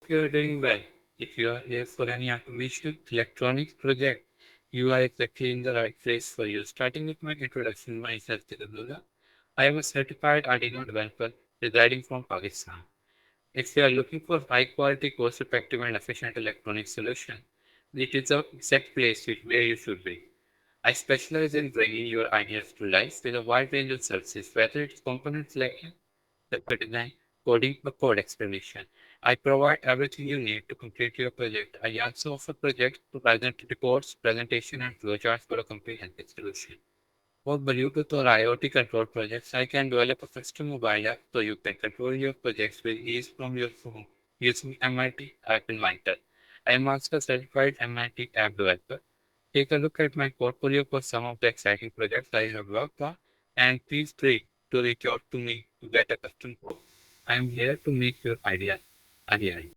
you're doing well. If you are here for any automation electronics project, you are exactly in the right place for you. Starting with my introduction, myself is Abdullah. I am a certified Arduino developer residing from Pakistan. If you are looking for high quality, cost effective, and efficient electronic solution, it is the exact place where you should be. I specialize in bringing your ideas to life with a wide range of services, whether it's component selection, software design, coding, or code explanation. I provide everything you need to complete your project. I also offer projects to present reports, presentation, and flowcharts for a comprehensive solution. For Bluetooth or IoT control projects, I can develop a custom mobile app so you can control your projects with ease from your phone using MIT App Inventor. I am also a certified MIT app developer. Take a look at my portfolio for some of the exciting projects I have worked on, and feel free to reach out to me to get a custom quote. I am here to make your ideas a reality.